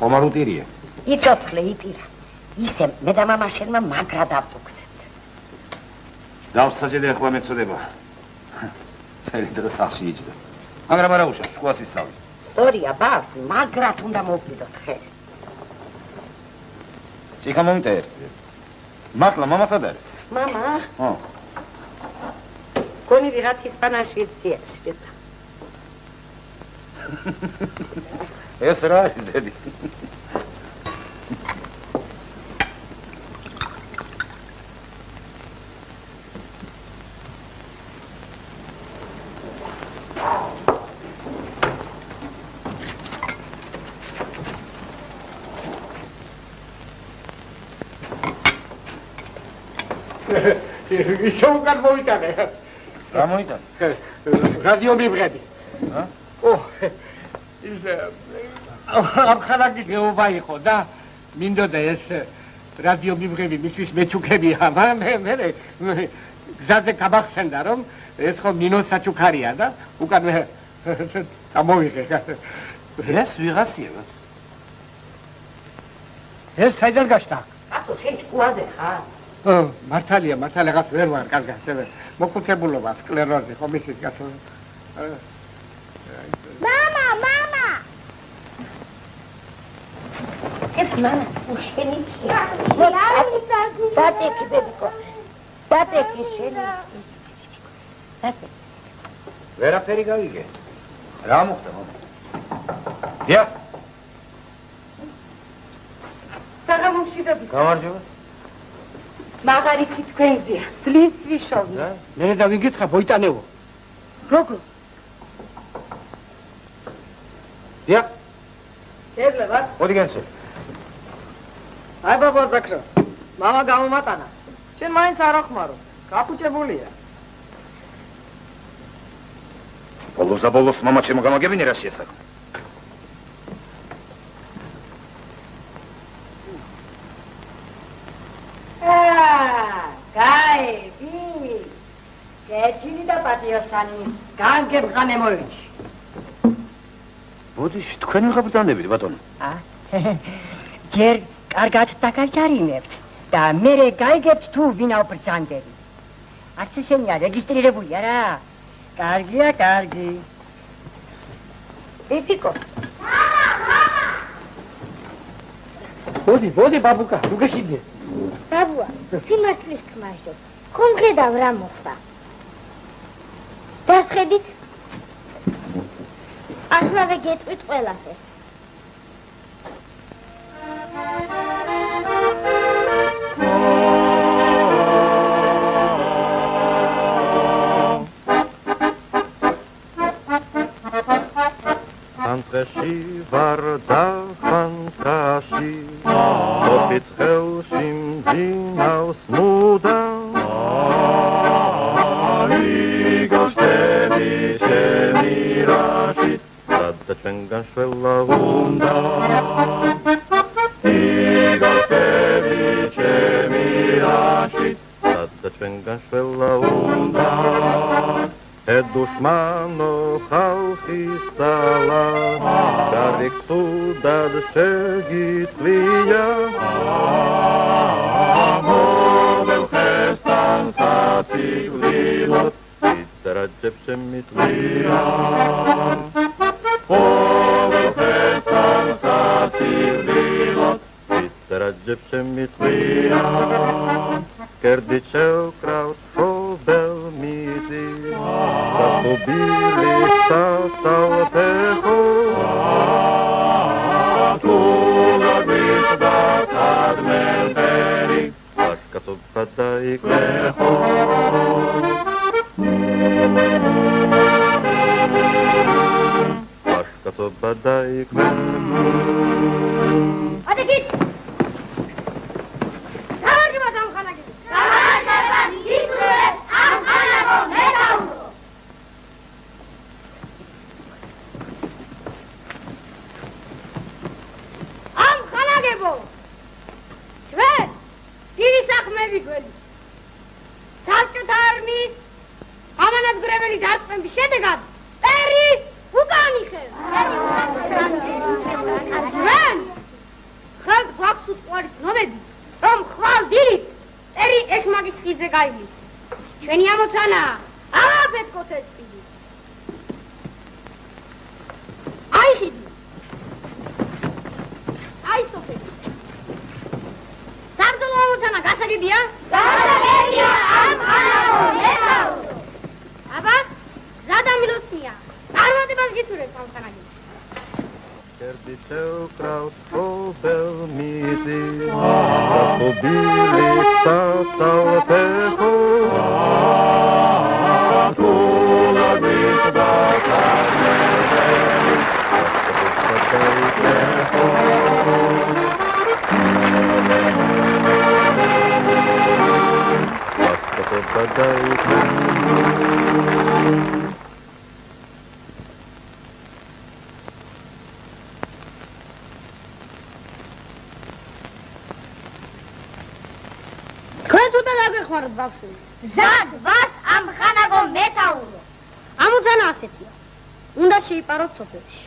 Speaker 6: ხომარუტირია.
Speaker 2: იწოცხლე, იპირა. ისე მე და მამა შენმა მაგრა დავტუქსეთ.
Speaker 4: დავსაჯე და ახლა მეწოდება. წელი დღე სახში იჯდა. მაგრამ არა უშავს, სკოლას ისწავლის.
Speaker 2: სწორია, ბავშვ, მაგრად უნდა მოვიდოთ ხე.
Speaker 4: ჭიქა მომიტერდი. მართლა მამა სად არის?
Speaker 2: მამა?
Speaker 4: ხო.
Speaker 2: გონი ვიღაც ისპანაში იციაში.
Speaker 4: ეს რა არის დედი?
Speaker 1: ისო უკან მოვიტანე.
Speaker 4: რა მოიტანე?
Speaker 1: რადიო მივღები.
Speaker 4: ჰა?
Speaker 1: ამ ხალხი გეობა იყო და მინდოდა ეს რადიო მივღები მისთვის მეჩუქებია, მაგრამ მე გზაზე გამახსენდა რომ ეს ხო მინოს საჩუქარია და უკან მე გამოვიღე.
Speaker 4: ეს ვიღაცია.
Speaker 1: ეს საიდან გაშტა?
Speaker 2: ატო შენ ჭკუაზე ხარ?
Speaker 1: მართალია, რაღაც ვერ ვარ კარგად, მოკუთებულობა, სკლეროზი, ხომ ისიც გასულ.
Speaker 3: მამა!
Speaker 2: ეს მამა უშენიჩია. დატეკი ბებიკო. დატეკი შენი. დატეკი.
Speaker 4: ვერაფერი გავიგე. რა მოხდა მამა? დიახ.
Speaker 2: საღამომშვიდობი.
Speaker 4: გამარჯობა.
Speaker 2: მაგარიცი თქვენზეა. ძლივს ვიშოვი.
Speaker 1: მე და ვიგითხა მოიტანეო.
Speaker 2: როგორ?
Speaker 4: დიახ.
Speaker 7: შეიძლება?
Speaker 4: მოდი განსე.
Speaker 7: აი ბაბა ზაქრო. მამა გამომატანა. შენ მაინც არ ახმარო. გაფუჭებულია.
Speaker 4: ბოლოს მამა ჩემო გამაგებინე რა შეასაკო.
Speaker 2: გაები. გეჩილი და პატიოსანი. განგებღანე მოიჩი.
Speaker 4: მოდი თქვენ ვიღა ბრძანდებით ბატონო.
Speaker 9: ჯერ კარგად დაგაჯარიმებთ და მერე გაიგებთ თუ ვინაო ბრძანდები. არც ესენია რეგისტრირებული არა? კარგია, კარგი. ეთიკო.
Speaker 1: ბოდი, ბაბუკა, თუ გეშიდე.
Speaker 3: ბაბუა, სიმართლის თქმაშობ. ხომ ხედავ რა მოხდა? დასხედით? ახლა გეტყვით ყველაფერს.
Speaker 8: Antreshi varda fantashi Opit helshim dinaus muda Vigoshtedi shemirashi Sadda chengan shvela unda Vigoshtedi shemirashi Sadda chengan shvela unda Dushmano khalqis sala Garik sudad shegitliya Movel khestan satsiglilot Itarajeb shemitliya Movel khestan satsiglilot Itarajeb shemitliya Kerdichel kraut shobel mizi Ubili sasalteho Tuga gvizda sadmelberi Ashkatub padaik leho Ashkatub padaik leho
Speaker 3: Adekit! Savargi madam khana gidi! Savargi Yisruet am khana ko metauro! ჩვენ დიდი საქმეები გველის. საბჭოთა არმიის გამანადგურებელი დაწყვეტის შედეგად წერი უკან იხელა. ჩვენ ხალხ გვაქვს უყვარს ნომები, რომ ხვალ დილით წერი ეშმაკის ხიდზე გაივლის. ჩვენი ამოცანა აღაფეთქოთ ეს ხიდი. აი ხიდი. აი სოფელი. Sardolovutana gasagibia? Gasagibia am khanago metauro. Aba, zada milotsia. Arvadebas gisuret am khanagi.
Speaker 8: Kerdichel kraut shobel mizi Ubili sasalteho Tuga gvizda sadmelberi Ashkatub padaik leho
Speaker 3: Თქვენ უთა დაგეხმაროთ ბავშვი. ზად ვართ ამ ხანაგო მეთაურო. ამოცანა ასეთია. უნდა შეიპაროთ სოფელში.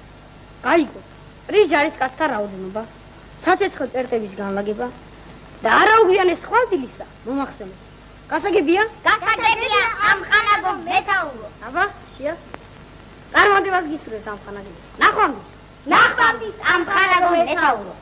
Speaker 3: გაიგოთ, რის ჯარისკაცთა რაოდენობა, საცეცხლო წერტების განლაგება და არაუგვიანეს ხვალდილისა მომახსენოთ. გასაგებია? გასაგებია ამ ხანაგო მეთაურო. აბა, შეას. წარმოდებას გისურვებთ ამ ხანაგებს. ნახვამდის. ნახვამდის ამ ხანაგო მეთაურო.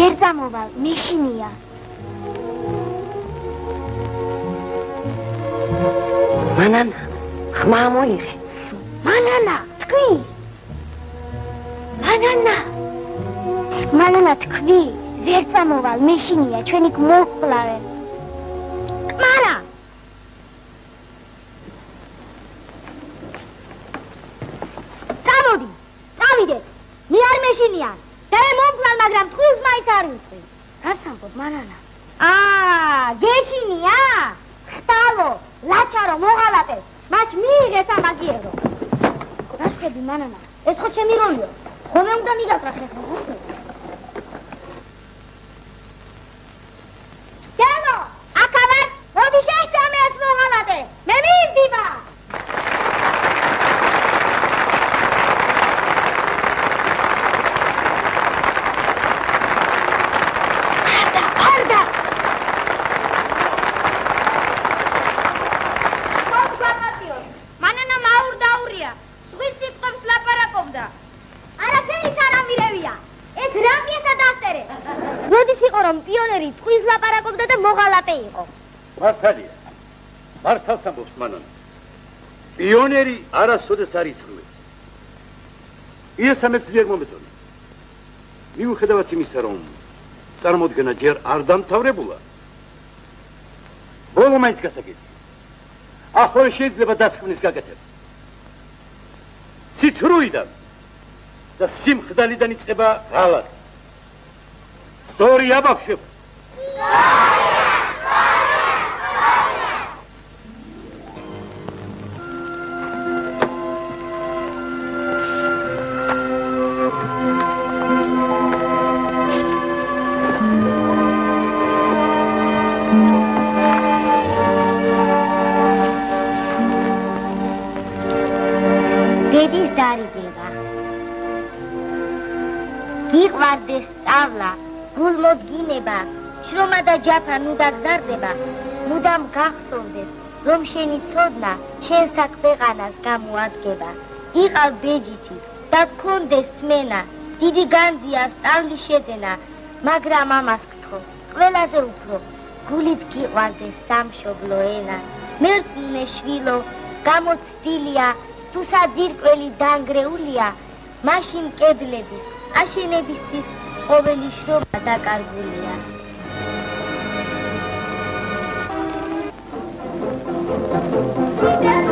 Speaker 3: ერთამოვალ მეშინია.
Speaker 9: მანანა, ხმა მოიღე.
Speaker 3: მანანა, თქვი. მანანა, თქვი. ერთამოვალ მეშინია, ჩვენი გმოჰყლავენ. კმარა. წამოდი, წავიდეთ. მე არ მეშინია. და მომკლავ, მაგრამ თქვენს მაინც არ ვიტყვი. რას ამბობ, მანანა? გეშინია? ხტალო, ლაჩარო, მოღალატე. მათ მიიღეთ ამ აგიერო. რას ხედი, მანანა? ეს ხო ჩემი როლია. ხომ უნდა მიგატრახე ხო? რომ პიონერი ტყვის ლაპარაკობდა და მოღალატე იყო.
Speaker 5: მართალია. მართალს ამბობს მანანა. პიონერი არასოდეს არ იცვლებს. იესამეც ძლიერ მომეწონა. მიუხედავად იმისა, რომ წარმოდგენა ჯერ არ დამთავრებულა, ბოლო მაინც გასაგებია. ახლა შეიძლება დასკვნის გაკეთება. ცითრუიდან და სიმხდალიდან იწყება ღალატი. სწორია ბავშვებო.
Speaker 3: დედის დარიგება. გიყვარდეს სწავლა, გულმოდგინება, შრომა და ჯაფა ნუ დაგზარდება, მუდამ გახსოვდეს, რომ შენი ცოდნა შენს აქ ქვეყანას გამოადგება. იყავ ბეჯითი და გქონდეს სმენა, დიდი განძია სწავლის შეძენა, მაგრამ ამას გთხოვ, ყველაზე უფრო გულით გიყვარდეს სამშობლო ენა. მერწმუნე შვილო, გამოცდილია, თუ საძირკველი დანგრეულია, მაშინ კედლების აშენებისთვის ყოველი შრომა დაკარგულია. Thank you.